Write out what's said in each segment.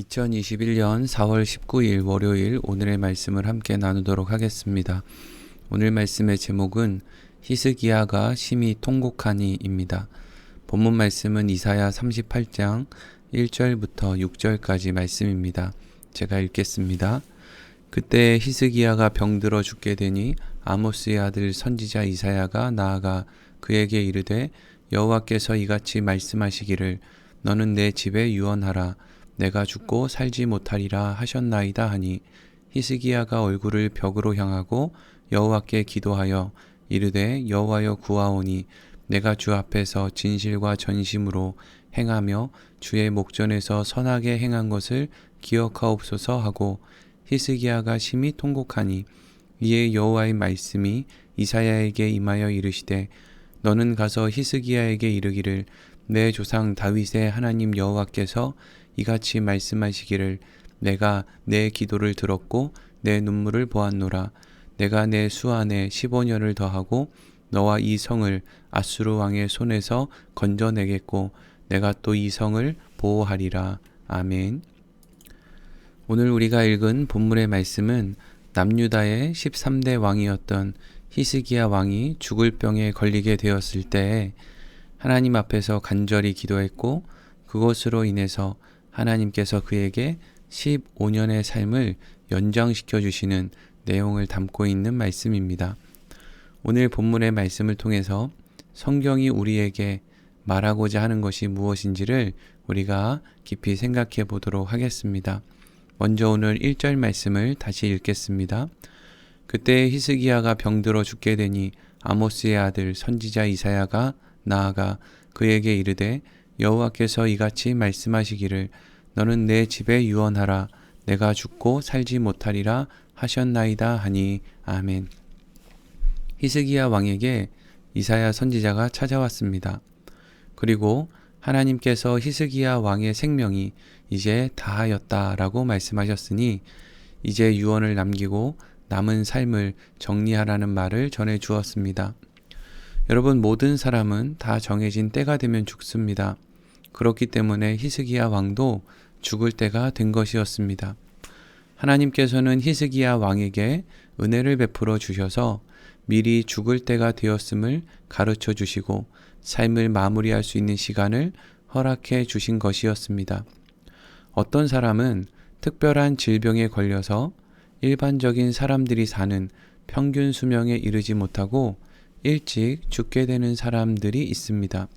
2021년 4월 19일 월요일 오늘의 말씀을 함께 나누도록 하겠습니다. 오늘 말씀의 제목은 히스기야가 심히 통곡하니입니다. 본문 말씀은 이사야 38장 1절부터 6절까지 말씀입니다. 제가 읽겠습니다. 그때 히스기야가 병들어 죽게 되니 아모스의 아들 선지자 이사야가 나아가 그에게 이르되 여호와께서 이같이 말씀하시기를 너는 내 집에 유언하라 내가 죽고 살지 못하리라 하셨나이다 하니 히스기야가 얼굴을 벽으로 향하고 여호와께 기도하여 이르되 여호와여 구하오니 내가 주 앞에서 진실과 전심으로 행하며 주의 목전에서 선하게 행한 것을 기억하옵소서 하고 히스기야가 심히 통곡하니 이에 여호와의 말씀이 이사야에게 임하여 이르시되 너는 가서 히스기야에게 이르기를 내 조상 다윗의 하나님 여호와께서 이같이 말씀하시기를 내가 내 기도를 들었고 내 눈물을 보았노라. 내가 내 수 안에 15년을 더하고 너와 이 성을 아수르 왕의 손에서 건져내겠고 내가 또 이 성을 보호하리라. 아멘. 오늘 우리가 읽은 본문의 말씀은 남유다의 13대 왕이었던 히스기야 왕이 죽을 병에 걸리게 되었을 때에 하나님 앞에서 간절히 기도했고 그것으로 인해서 하나님께서 그에게 15년의 삶을 연장시켜 주시는 내용을 담고 있는 말씀입니다. 오늘 본문의 말씀을 통해서 성경이 우리에게 말하고자 하는 것이 무엇인지를 우리가 깊이 생각해 보도록 하겠습니다. 먼저 오늘 1절 말씀을 다시 읽겠습니다. 그때 히스기야가 병들어 죽게 되니 아모스의 아들 선지자 이사야가 나아가 그에게 이르되 여호와께서 이같이 말씀하시기를 너는 내 집에 유언하라 내가 죽고 살지 못하리라 하셨나이다 하니 아멘. 히스기야 왕에게 이사야 선지자가 찾아왔습니다. 그리고 하나님께서 히스기야 왕의 생명이 이제 다하였다라고 말씀하셨으니 이제 유언을 남기고 남은 삶을 정리하라는 말을 전해 주었습니다. 여러분, 모든 사람은 다 정해진 때가 되면 죽습니다. 그렇기 때문에 히스기야 왕도 죽을 때가 된 것이었습니다. 하나님께서는 히스기야 왕에게 은혜를 베풀어 주셔서 미리 죽을 때가 되었음을 가르쳐 주시고 삶을 마무리할 수 있는 시간을 허락해 주신 것이었습니다. 어떤 사람은 특별한 질병에 걸려서 일반적인 사람들이 사는 평균 수명에 이르지 못하고 일찍 죽게 되는 사람들이 있습니다.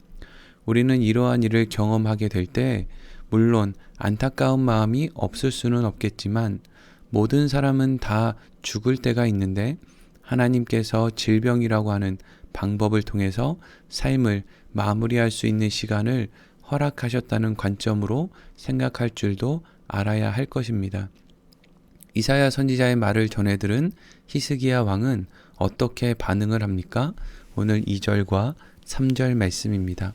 우리는 이러한 일을 경험하게 될 때 물론 안타까운 마음이 없을 수는 없겠지만 모든 사람은 다 죽을 때가 있는데 하나님께서 질병이라고 하는 방법을 통해서 삶을 마무리할 수 있는 시간을 허락하셨다는 관점으로 생각할 줄도 알아야 할 것입니다. 이사야 선지자의 말을 전해 들은 히스기야 왕은 어떻게 반응을 합니까? 오늘 2절과 3절 말씀입니다.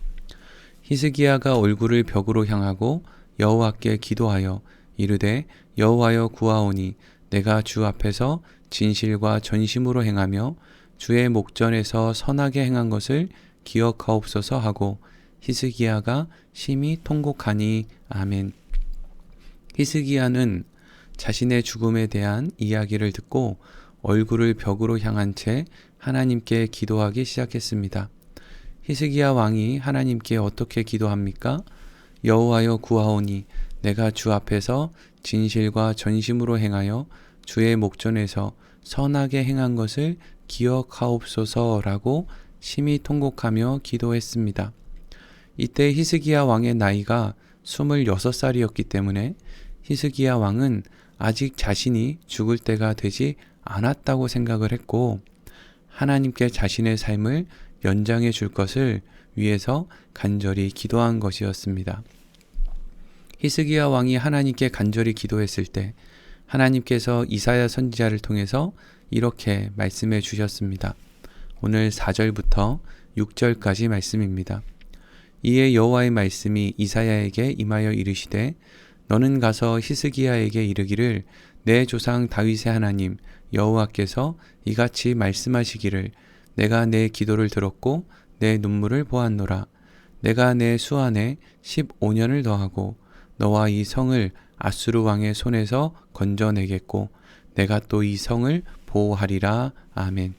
히스기야가 얼굴을 벽으로 향하고 여호와께 기도하여 이르되 여호와여 구하오니 내가 주 앞에서 진실과 전심으로 행하며 주의 목전에서 선하게 행한 것을 기억하옵소서 하고 히스기야가 심히 통곡하니 아멘. 히스기야는 자신의 죽음에 대한 이야기를 듣고 얼굴을 벽으로 향한 채 하나님께 기도하기 시작했습니다. 히스기야 왕이 하나님께 어떻게 기도합니까? 여호와여 구하오니 내가 주 앞에서 진실과 전심으로 행하여 주의 목전에서 선하게 행한 것을 기억하옵소서라고 심히 통곡하며 기도했습니다. 이때 히스기야 왕의 나이가 26살이었기 때문에 히스기야 왕은 아직 자신이 죽을 때가 되지 않았다고 생각을 했고 하나님께 자신의 삶을 연장해 줄 것을 위해서 간절히 기도한 것이었습니다. 히스기야 왕이 하나님께 간절히 기도했을 때 하나님께서 이사야 선지자를 통해서 이렇게 말씀해 주셨습니다. 오늘 4절부터 6절까지 말씀입니다. 이에 여호와의 말씀이 이사야에게 임하여 이르시되 너는 가서 히스기야에게 이르기를 내 조상 다윗의 하나님 여호와께서 이같이 말씀하시기를 내가 내 기도를 들었고 내 눈물을 보았노라. 내가 내 수 안에 15년을 더하고 너와 이 성을 아수르 왕의 손에서 건져내겠고 내가 또 이 성을 보호하리라. 아멘.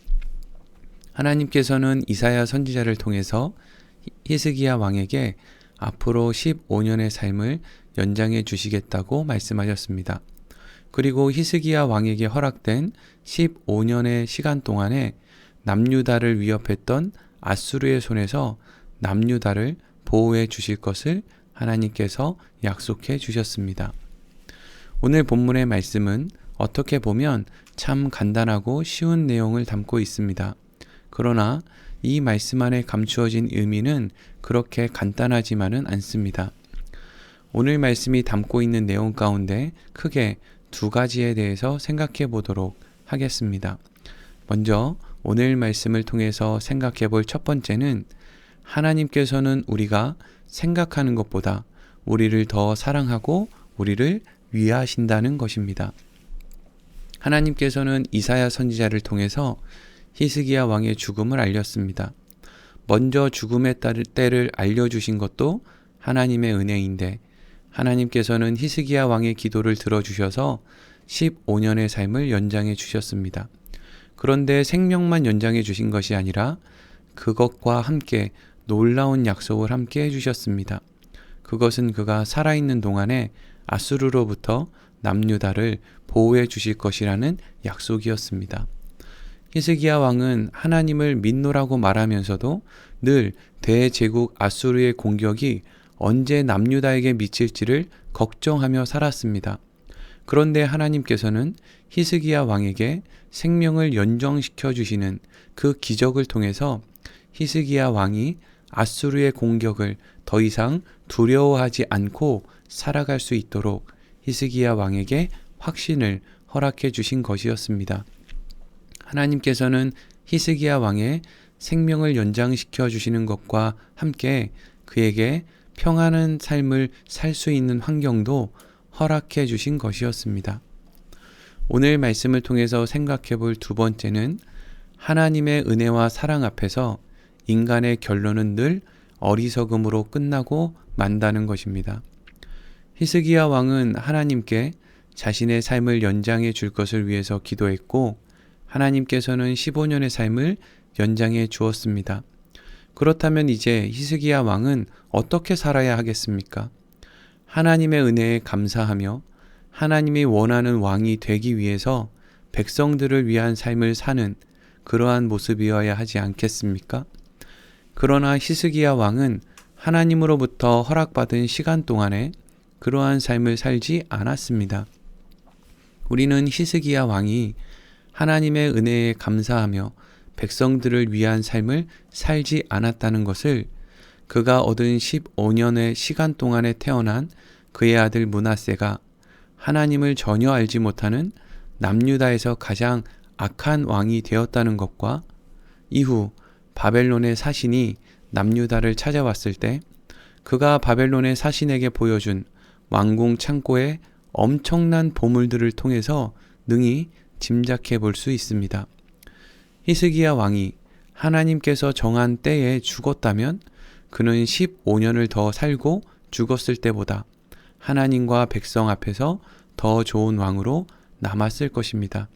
하나님께서는 이사야 선지자를 통해서 히스기야 왕에게 앞으로 15년의 삶을 연장해 주시겠다고 말씀하셨습니다. 그리고 히스기야 왕에게 허락된 15년의 시간 동안에 남유다를 위협했던 아수르의 손에서 남유다를 보호해 주실 것을 하나님께서 약속해 주셨습니다. 오늘 본문의 말씀은 어떻게 보면 참 간단하고 쉬운 내용을 담고 있습니다. 그러나 이 말씀 안에 감추어진 의미는 그렇게 간단하지만은 않습니다. 오늘 말씀이 담고 있는 내용 가운데 크게 두 가지에 대해서 생각해 보도록 하겠습니다. 먼저 오늘 말씀을 통해서 생각해 볼 첫 번째는 하나님께서는 우리가 생각하는 것보다 우리를 더 사랑하고 우리를 위하신다는 것입니다. 하나님께서는 이사야 선지자를 통해서 히스기야 왕의 죽음을 알렸습니다. 먼저 죽음의 때를 알려주신 것도 하나님의 은혜인데 하나님께서는 히스기야 왕의 기도를 들어주셔서 15년의 삶을 연장해 주셨습니다. 그런데 생명만 연장해 주신 것이 아니라 그것과 함께 놀라운 약속을 함께 해주셨습니다. 그것은 그가 살아있는 동안에 아수르로부터 남유다를 보호해 주실 것이라는 약속이었습니다. 히스기야 왕은 하나님을 믿노라고 말하면서도 늘 대제국 아수르의 공격이 언제 남유다에게 미칠지를 걱정하며 살았습니다. 그런데 하나님께서는 히스기야 왕에게 생명을 연장시켜 주시는 그 기적을 통해서 히스기야 왕이 아수르의 공격을 더 이상 두려워하지 않고 살아갈 수 있도록 히스기야 왕에게 확신을 허락해 주신 것이었습니다. 하나님께서는 히스기야 왕의 생명을 연장시켜 주시는 것과 함께 그에게 평안한 삶을 살 수 있는 환경도 허락해 주신 것이었습니다. 오늘 말씀을 통해서 생각해 볼 두 번째는 하나님의 은혜와 사랑 앞에서 인간의 결론은 늘 어리석음으로 끝나고 만다는 것입니다. 히스기야 왕은 하나님께 자신의 삶을 연장해 줄 것을 위해서 기도했고 하나님께서는 15년의 삶을 연장해 주었습니다. 그렇다면 이제 히스기야 왕은 어떻게 살아야 하겠습니까? 하나님의 은혜에 감사하며 하나님이 원하는 왕이 되기 위해서 백성들을 위한 삶을 사는 그러한 모습이어야 하지 않겠습니까? 그러나 히스기야 왕은 하나님으로부터 허락받은 시간 동안에 그러한 삶을 살지 않았습니다. 우리는 히스기야 왕이 하나님의 은혜에 감사하며 백성들을 위한 삶을 살지 않았다는 것을 그가 얻은 15년의 시간 동안에 태어난 그의 아들 므낫세가 하나님을 전혀 알지 못하는 남유다에서 가장 악한 왕이 되었다는 것과 이후 바벨론의 사신이 남유다를 찾아왔을 때 그가 바벨론의 사신에게 보여준 왕궁 창고의 엄청난 보물들을 통해서 능히 짐작해 볼 수 있습니다. 히스기야 왕이 하나님께서 정한 때에 죽었다면 그는 15년을 더 살고 죽었을 때보다 하나님과 백성 앞에서 더 좋은 왕으로 남았을 것입니다.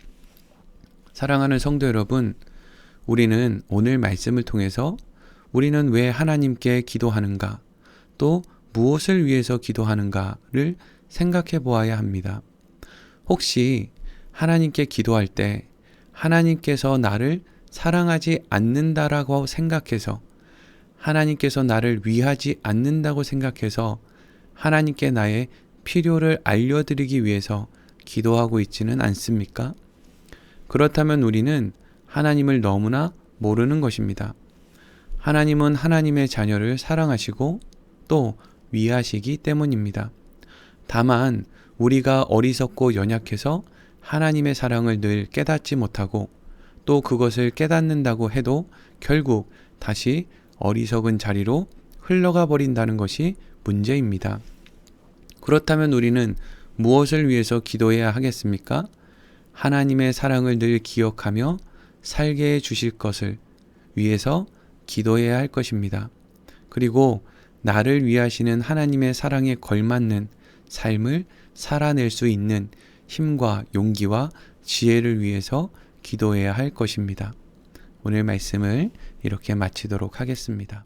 사랑하는 성도 여러분, 우리는 오늘 말씀을 통해서 우리는 왜 하나님께 기도하는가, 또 무엇을 위해서 기도하는가를 생각해 보아야 합니다. 혹시 하나님께 기도할 때 하나님께서 나를 사랑하지 않는다라고 생각해서 하나님께서 나를 위하지 않는다고 생각해서 하나님께 나의 필요를 알려드리기 위해서 기도하고 있지는 않습니까? 그렇다면 우리는 하나님을 너무나 모르는 것입니다. 하나님은 하나님의 자녀를 사랑하시고 또 위하시기 때문입니다. 다만 우리가 어리석고 연약해서 하나님의 사랑을 늘 깨닫지 못하고 또 그것을 깨닫는다고 해도 결국 다시 어리석은 자리로 흘러가 버린다는 것이 문제입니다. 그렇다면 우리는 무엇을 위해서 기도해야 하겠습니까? 하나님의 사랑을 늘 기억하며 살게 해 주실 것을 위해서 기도해야 할 것입니다. 그리고 나를 위하시는 하나님의 사랑에 걸맞는 삶을 살아낼 수 있는 힘과 용기와 지혜를 위해서 기도해야 할 것입니다. 오늘 말씀을 이렇게 마치도록 하겠습니다.